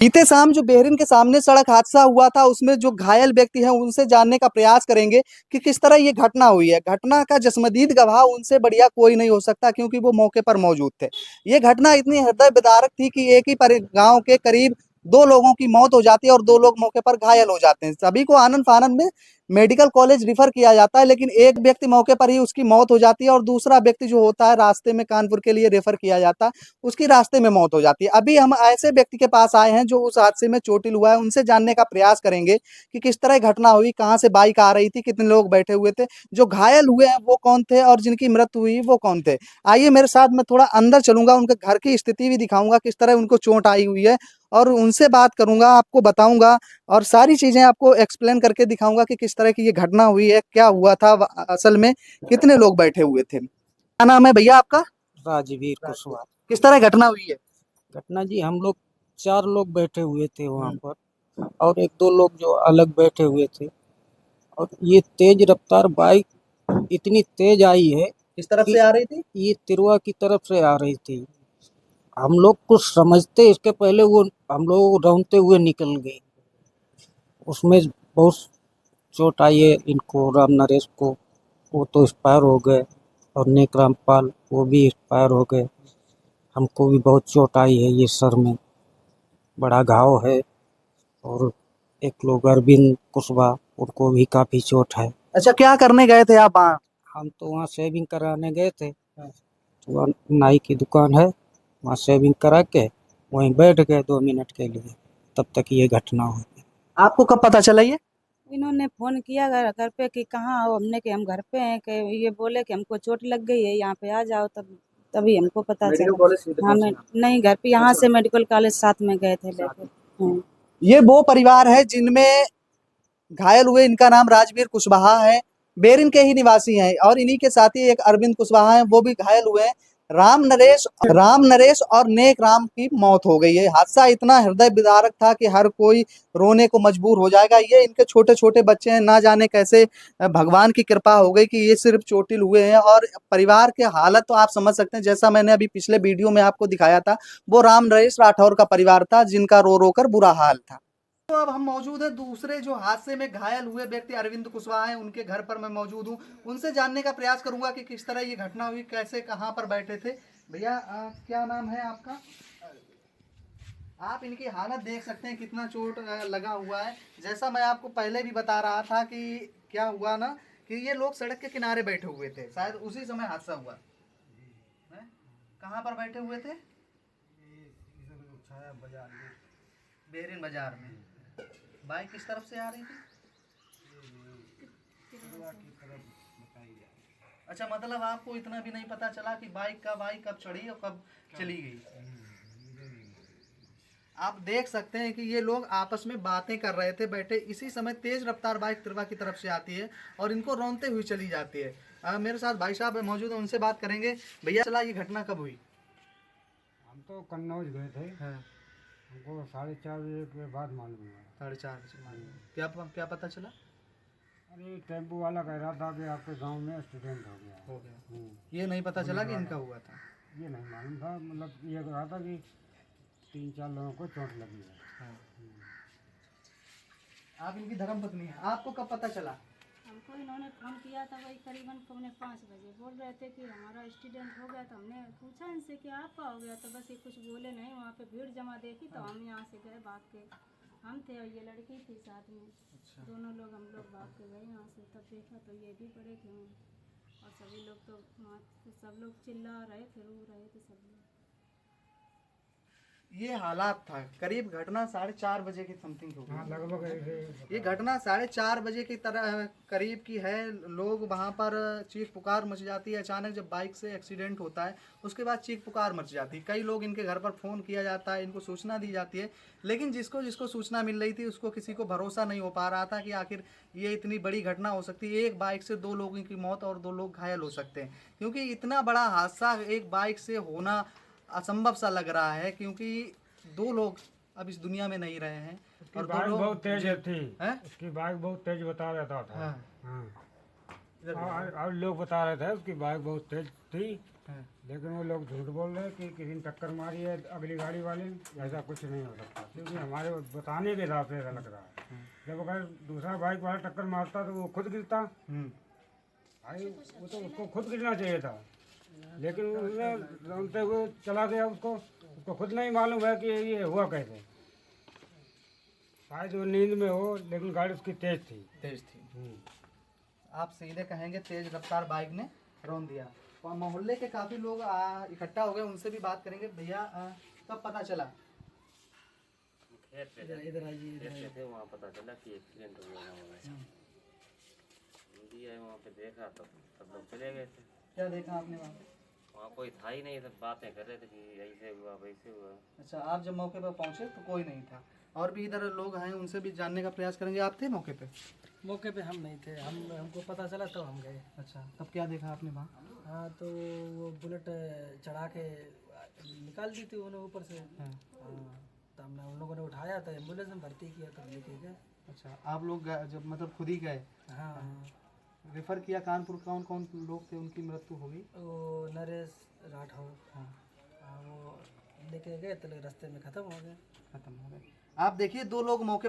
बीते शाम जो बेहरीन के सामने सड़क हादसा हुआ था उसमें जो घायल व्यक्ति हैं उनसे जानने का प्रयास करेंगे कि किस तरह ये घटना हुई है। घटना का जस्मदीद गवाह उनसे बढ़िया कोई नहीं हो सकता क्योंकि वो मौके पर मौजूद थे। ये घटना इतनी हृदय विदारक थी कि एक ही गांव के करीब दो लोगों की मौत हो जाती है और दो लोग मौके पर घायल हो जाते हैं। सभी को आनंद फानंद में मेडिकल कॉलेज रिफर किया जाता है, लेकिन एक व्यक्ति मौके पर ही उसकी मौत हो जाती है और दूसरा व्यक्ति जो होता है रास्ते में कानपुर के लिए रेफर किया जाता है, उसकी रास्ते में मौत हो जाती है। अभी हम ऐसे व्यक्ति के पास आए हैं जो उस हादसे में चोटिल हुआ है, उनसे जानने का प्रयास करेंगे कि किस तरह घटना हुई, कहाँ से बाइक आ रही थी, कितने लोग बैठे हुए थे, जो घायल हुए हैं वो कौन थे और जिनकी मृत्यु हुई वो कौन थे। आइए मेरे साथ, मैं थोड़ा अंदर चलूंगा, उनके घर की स्थिति भी दिखाऊंगा, किस तरह उनको चोट आई हुई है और उनसे बात करूंगा, आपको बताऊंगा और सारी चीजें आपको एक्सप्लेन करके दिखाऊंगा कि किस तरह की ये घटना हुई है, क्या हुआ था असल में, कितने लोग बैठे हुए थे। क्या नाम है भैया आपका? राजवीर कुशवाहा। किस तरह घटना हुई है? घटना जी, हम लोग 4 लोग बैठे हुए थे वहाँ पर और एक दो लोग जो अलग बैठे हुए थे। और ये तेज रफ्तार बाइक इतनी तेज आई है किस तरफ कि से आ रही थी? ये तिरवा की तरफ से आ रही थी। हम लोग कुछ समझते इसके पहले वो हम लोग रौंदते हुए निकल गए। उसमें बहुत चोट आई है इनको, राम नरेश को, वो तो एक्सपायर हो गए, और नेक रामपाल वो भी एक्सपायर हो गए। हमको भी बहुत चोट आई है, ये सर में बड़ा घाव है। और एक लोग अरविंद कुशवाहा, उनको भी काफ़ी चोट है। अच्छा, क्या करने गए थे आप वहाँ? हम तो वहाँ शेविंग कराने गए थे, तो वहाँ नाई की दुकान है, वहाँ शेविंग करा के वहीं बैठ गए 2 मिनट के लिए, तब तक ये घटना हो गई। आपको कब पता चला ये? इन्होंने फ़ोन किया घर पे कि कहाँ हो, हमने कि हम घर पे हैं, कि ये बोले कि हमको चोट लग गई है, यहाँ पे आ जाओ। तभी हमको पता मेडिकल चला। कॉलेज सीधे हाँ, पहुंचे मैं आप? नहीं, घर पे यहाँ अच्छा। से मेडिकल कॉलेज साथ में गए थे साथ लेके। में। हाँ। ये वो परिवार है जिनमें घायल हुए, इनका नाम राजवीर कुशवाहा है, बेरिन के ही निवासी हैं और इन्हीं के साथी एक अरविंद कुशवाहा हैं, वो भी घायल हुए हैं। राम नरेश और नेक राम की मौत हो गई है। हादसा इतना हृदय विदारक था कि हर कोई रोने को मजबूर हो जाएगा। ये इनके छोटे छोटे बच्चे हैं, ना जाने कैसे भगवान की कृपा हो गई कि ये सिर्फ चोटिल हुए हैं। और परिवार के हालत तो आप समझ सकते हैं, जैसा मैंने अभी पिछले वीडियो में आपको दिखाया था, वो राम नरेश राठौर का परिवार था जिनका रो रो कर बुरा हाल था। तो अब हम मौजूद हैं दूसरे जो हादसे में घायल हुए व्यक्ति अरविंद कुशवाहा हैं, उनके घर पर मैं मौजूद हूँ। उनसे जानने का प्रयास करूंगा कि किस तरह ये घटना हुई, कैसे, कहाँ पर बैठे थे। भैया क्या नाम है आपका? आप इनकी हालत देख सकते हैं, कितना चोट लगा हुआ है। जैसा मैं आपको पहले भी बता रहा था कि क्या हुआ ना, कि ये लोग सड़क के किनारे बैठे हुए थे, शायद उसी समय हादसा हुआ है। कहाँ पर बैठे हुए थे? बेरिन बाजार में। बाइक किस तरफ से आ रही थी? अच्छा, मतलब आपको इतना भी नहीं पता चला कि बाइक कब चढ़ी और कब चली गई? आप देख सकते हैं कि ये लोग आपस में बातें कर रहे थे बैठे, इसी समय तेज रफ्तार बाइक तिरवा की तरफ से आती है और इनको रौंदते हुए चली जाती है। मेरे साथ भाई साहब मौजूद हैं, उनसे बात करेंगे। भैया, चला ये घटना कब हुई? हम तो कन्नौज गए थे। हाँ। हमको 4:30 बजे के बाद मालूम हुआ। 4:30 मालूम। क्या पता चला? अरे टेम्पो वाला कह रहा था कि आपके गांव में एक्सीडेंट हो गया। ये नहीं पता चला कि इनका हुआ था? ये नहीं मालूम था, मतलब ये कह रहा था कि 3-4 लोगों को चोट लगी है। हाँ। आप इनकी धर्मपत्नी हैं, आपको कब पता चला? हमको इन्होंने फ़ोन किया था वही करीबन 4:45 बजे, बोल रहे थे कि हमारा एक्सीडेंट हो गया। तो हमने पूछा इनसे कि आपका हो गया, तो बस ये कुछ बोले नहीं। वहाँ पे भीड़ जमा देखी तो हम यहाँ से गए भाग के। हम थे और ये लड़की थी साथ में। अच्छा। दोनों लोग हम लोग भाग के गए यहाँ से, तब देखा तो ये भी पड़े थे वहीं। और सभी लोग तो वहाँ सब लोग चिल्ला रहे थे, रो रहे थे सब लोग। ये हालात था। करीब घटना 4:30 बजे की समथिंग हो हाँ, गई। लगभग ऐसे। ये घटना 4:30 बजे की तरह करीब की है। लोग वहाँ पर चीख पुकार मच जाती है अचानक जब बाइक से एक्सीडेंट होता है, उसके बाद चीख पुकार मच जाती है। कई लोग, इनके घर पर फ़ोन किया जाता है, इनको सूचना दी जाती है, लेकिन जिसको जिसको सूचना मिल रही थी उसको किसी को भरोसा नहीं हो पा रहा था कि आखिर ये इतनी बड़ी घटना हो सकती है। एक बाइक से 2 लोगों की मौत और 2 लोग घायल हो सकते हैं, क्योंकि इतना बड़ा हादसा एक बाइक से होना असंभव सा लग रहा है, क्योंकि 2 लोग अब इस दुनिया में नहीं रहे हैं और 2 बाइक लोग बहुत तेज थी। हैं। उसकी बाइक बहुत तेज बता रहता था। हाँ। हाँ। और लोग बता रहे थे उसकी बाइक बहुत तेज थी, हाँ। लेकिन वो लोग झूठ बोल रहे हैं कि किसी ने टक्कर मारी है अगली गाड़ी वाले ने। ऐसा कुछ नहीं हो सकता, क्योंकि हमारे बताने के हिसाब से ऐसा लग रहा है। जब अगर दूसरा बाइक वाला टक्कर मारता तो वो खुद गिरता, भाई वो तो उसको खुद गिरना चाहिए था, लेकिन उसने रौंदते हुए चला गया। उसको खुद नहीं मालूम है कि ये हुआ कैसे। शायद वो नींद में हो, लेकिन गाड़ी उसकी तेज थी। तेज थी। आप सीधे कहेंगे तेज रफ्तार बाइक ने रौंद दिया। और मोहल्ले के काफी लोग इकट्ठा हो गए, उनसे भी बात करेंगे। भैया कब पता चला? इधर आइए थे, वहाँ पता चला कि एक्सीडेंट हो गया वहाँ में। दिया वहाँ पे देखा तो सब लोग चले गए थे। क्या देखा आपने वहाँ पे? वहाँ कोई था ही नहीं, सब बातें कर रहे थे कि ऐसे हुआ वैसे हुआ। अच्छा, आप जब मौके पर पहुंचे तो कोई नहीं था। और भी इधर लोग हैं, उनसे भी जानने का प्रयास करेंगे। आप थे मौके पे? मौके पे हम नहीं थे, हमको पता चला तब हम गए। अच्छा, तब क्या देखा आपने वहाँ? हाँ, तो वो बुलेट चढ़ा के निकाल दी थी उन्होंने ऊपर से। हाँ। हाँ, तो हमने उन लोगों ने उठाया था, एम्बुलेंस में भर्ती किया, तब लेके गए। अच्छा, आप लोग जब मतलब खुद ही गए? हाँ हाँ। रेफर किया कानपुर? कौन कौन लोग थे उनकी मृत्यु हो गई? वो नरेश राठौर, हाँ, हाँ, वो लेके गए तो रास्ते में ख़त्म हो गए। खत्म हो गए। आप देखिए, दो लोग मौके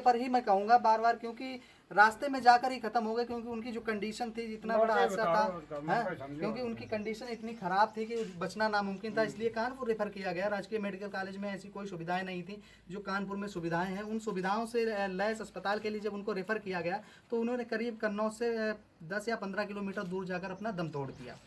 पर ही मैं कहूँगा बार बार, क्योंकि रास्ते में जाकर ही खत्म हो गए, क्योंकि उनकी जो कंडीशन थी, इतना बड़ा हादसा था, हाँ, क्योंकि उनकी कंडीशन इतनी खराब थी कि बचना नामुमकिन था। इसलिए कानपुर रेफर किया गया। राजकीय मेडिकल कॉलेज में ऐसी कोई सुविधाएं नहीं थी जो कानपुर में सुविधाएं हैं। उन सुविधाओं से लैस अस्पताल के लिए जब उनको रेफर किया गया तो उन्होंने करीब कन्नौज से 10 या 15 किलोमीटर दूर जाकर अपना दम तोड़ दिया।